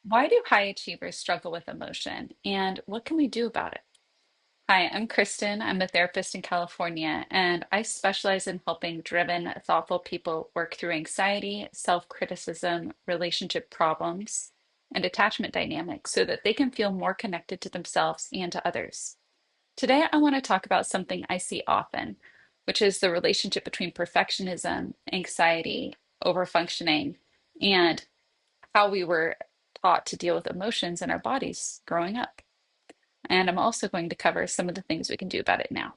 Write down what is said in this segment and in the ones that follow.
Why do high achievers struggle with emotion, and what can we do about it? Hi, I'm Kristen. I'm a therapist in California, and I specialize in helping driven, thoughtful people work through anxiety, self-criticism, relationship problems, and attachment dynamics so that they can feel more connected to themselves and to others. Today, I want to talk about something I see often, which is the relationship between perfectionism, anxiety, overfunctioning, and how we were taught to deal with emotions in our bodies growing up. And I'm also going to cover some of the things we can do about it now.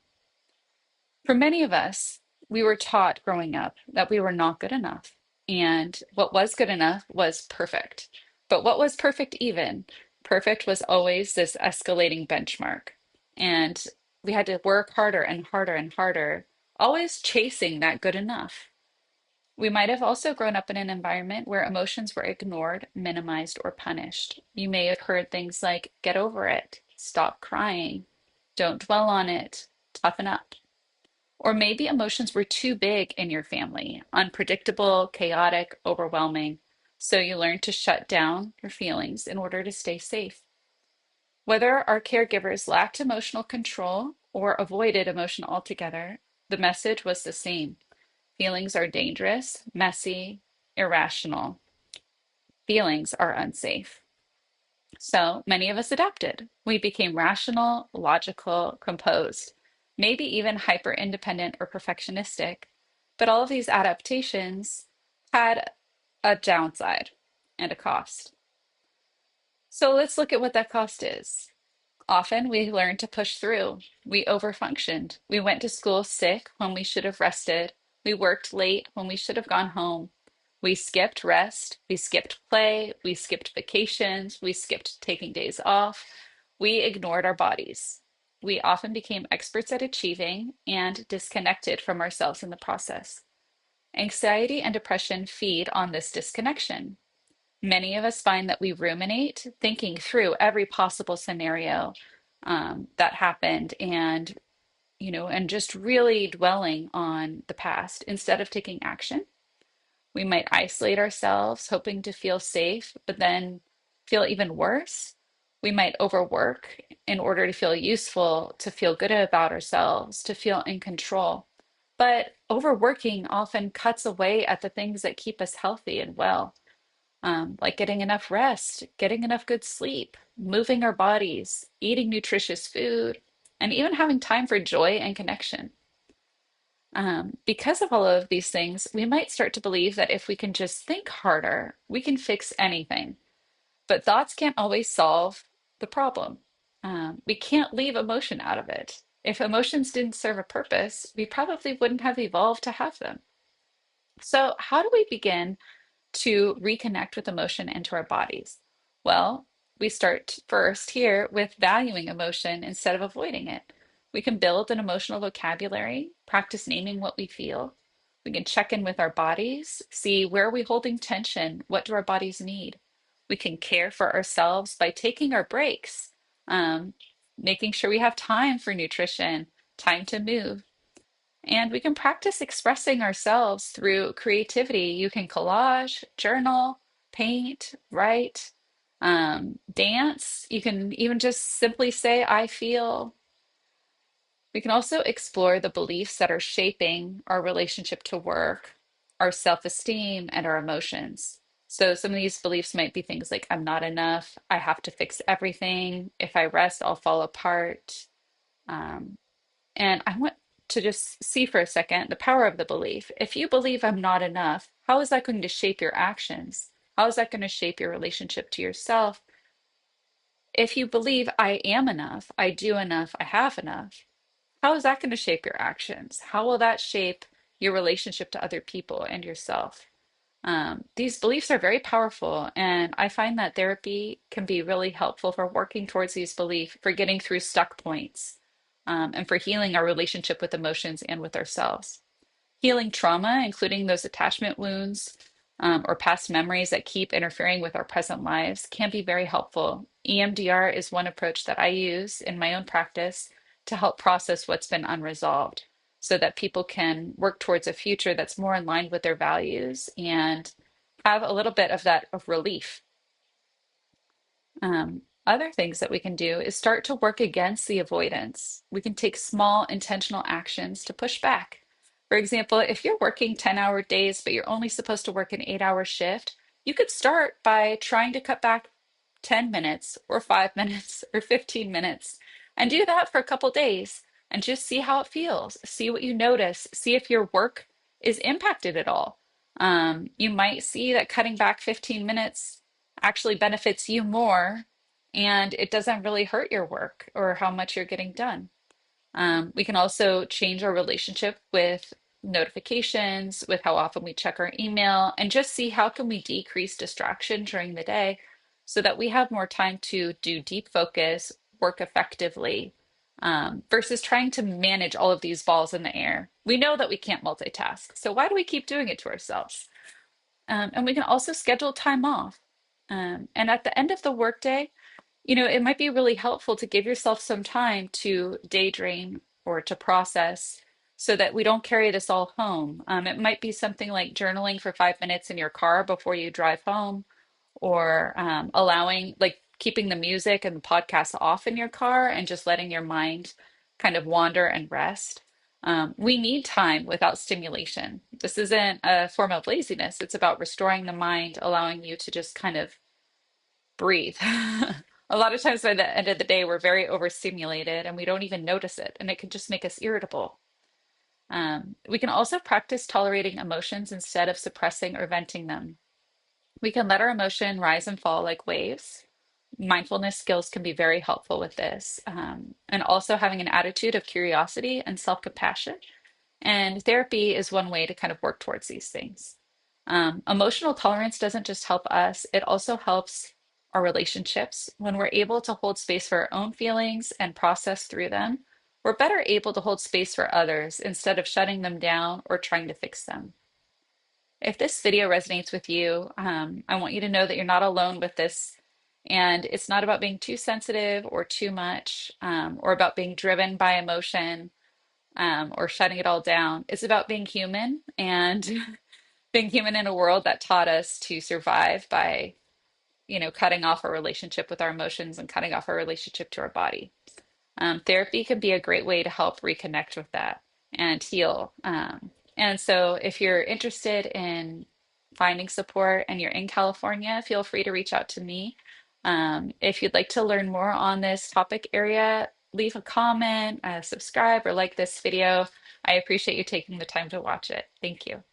For many of us, we were taught growing up that we were not good enough. And what was good enough was perfect. But what was perfect even? Perfect was always this escalating benchmark. And we had to work harder and harder and harder, always chasing that good enough. We might have also grown up in an environment where emotions were ignored, minimized, or punished. You may have heard things like, get over it, stop crying, don't dwell on it, toughen up. Or maybe emotions were too big in your family, unpredictable, chaotic, overwhelming. So you learned to shut down your feelings in order to stay safe. Whether our caregivers lacked emotional control or avoided emotion altogether, the message was the same. Feelings are dangerous, messy, irrational. Feelings are unsafe. So many of us adapted. We became rational, logical, composed, maybe even hyper independent or perfectionistic. But all of these adaptations had a downside and a cost. So let's look at what that cost is. Often we learned to push through. We overfunctioned. We went to school sick when we should have rested. We worked late when we should have gone home. We skipped rest. We skipped play. We skipped vacations. We skipped taking days off. We ignored our bodies. We often became experts at achieving and disconnected from ourselves in the process. Anxiety and depression feed on this disconnection. Many of us find that we ruminate, thinking through every possible scenario that happened and just really dwelling on the past instead of taking action. We might isolate ourselves, hoping to feel safe, but then feel even worse. We might overwork in order to feel useful, to feel good about ourselves, to feel in control. But overworking often cuts away at the things that keep us healthy and well, like getting enough rest, getting enough good sleep, moving our bodies, eating nutritious food, and even having time for joy and connection. Because of all of these things, we might start to believe that if we can just think harder, we can fix anything. But thoughts can't always solve the problem. We can't leave emotion out of it. If emotions didn't serve a purpose, we probably wouldn't have evolved to have them. So, how do we begin to reconnect with emotion into our bodies? Well, we start first here with valuing emotion instead of avoiding it. We can build an emotional vocabulary, practice naming what we feel. We can check in with our bodies, see where are we holding tension, what do our bodies need. We can care for ourselves by taking our breaks, um, making sure we have time for nutrition, time to move, and we can practice expressing ourselves through creativity. You can collage, journal, paint, write, dance. You can even just simply say, I feel. We can also explore the beliefs that are shaping our relationship to work, our self-esteem, and our emotions. So some of these beliefs might be things like, I'm not enough, I have to fix everything. If I rest, I'll fall apart. Um, and I want to just see for a second the power of the belief. If you believe I'm not enough, how is that going to shape your actions? How is that going to shape your relationship to yourself? If you believe I am enough, I do enough, I have enough, how is that going to shape your actions? How will that shape your relationship to other people and yourself? These beliefs are very powerful, and I find that therapy can be really helpful for working towards these beliefs, for getting through stuck points, and for healing our relationship with emotions and with ourselves. Healing trauma, including those attachment wounds or past memories that keep interfering with our present lives, can be very helpful. EMDR is one approach that I use in my own practice to help process what's been unresolved so that people can work towards a future that's more in line with their values and have a little bit of that of relief. Other things that we can do is start to work against the avoidance. We can take small intentional actions to push back. For example, if you're working 10-hour days, but you're only supposed to work an 8-hour shift, you could start by trying to cut back 10 minutes or 5 minutes or 15 minutes and do that for a couple days and just see how it feels. See what you notice. See if your work is impacted at all. You might see that cutting back 15 minutes actually benefits you more and it doesn't really hurt your work or how much you're getting done. We can also change our relationship with notifications, with how often we check our email, and just see how can we decrease distraction during the day so that we have more time to do deep focus, work effectively, versus trying to manage all of these balls in the air. We know that we can't multitask, so why do we keep doing it to ourselves? And we can also schedule time off. And at the end of the workday, it might be really helpful to give yourself some time to daydream or to process so that we don't carry this all home. It might be something like journaling for 5 minutes in your car before you drive home, or allowing, like, keeping the music and the podcasts off in your car and just letting your mind kind of wander and rest. We need time without stimulation. This isn't a form of laziness, it's about restoring the mind, allowing you to just kind of breathe. A lot of times by the end of the day, we're very overstimulated and we don't even notice it, and it can just make us irritable. We can also practice tolerating emotions instead of suppressing or venting them. We can let our emotion rise and fall like waves. Mindfulness skills can be very helpful with this. And also having an attitude of curiosity and self compassion. And therapy is one way to kind of work towards these things. Emotional tolerance doesn't just help us, it also helps our relationships. When we're able to hold space for our own feelings and process through them, we're better able to hold space for others instead of shutting them down or trying to fix them. If this video resonates with you, I want you to know that you're not alone with this. And it's not about being too sensitive or too much, or about being driven by emotion, or shutting it all down. It's about being human and being human in a world that taught us to survive by, cutting off our relationship with our emotions and cutting off our relationship to our body. Therapy can be a great way to help reconnect with that and heal. And so, if you're interested in finding support and you're in California, feel free to reach out to me. If you'd like to learn more on this topic area, leave a comment, subscribe, or like this video. I appreciate you taking the time to watch it. Thank you.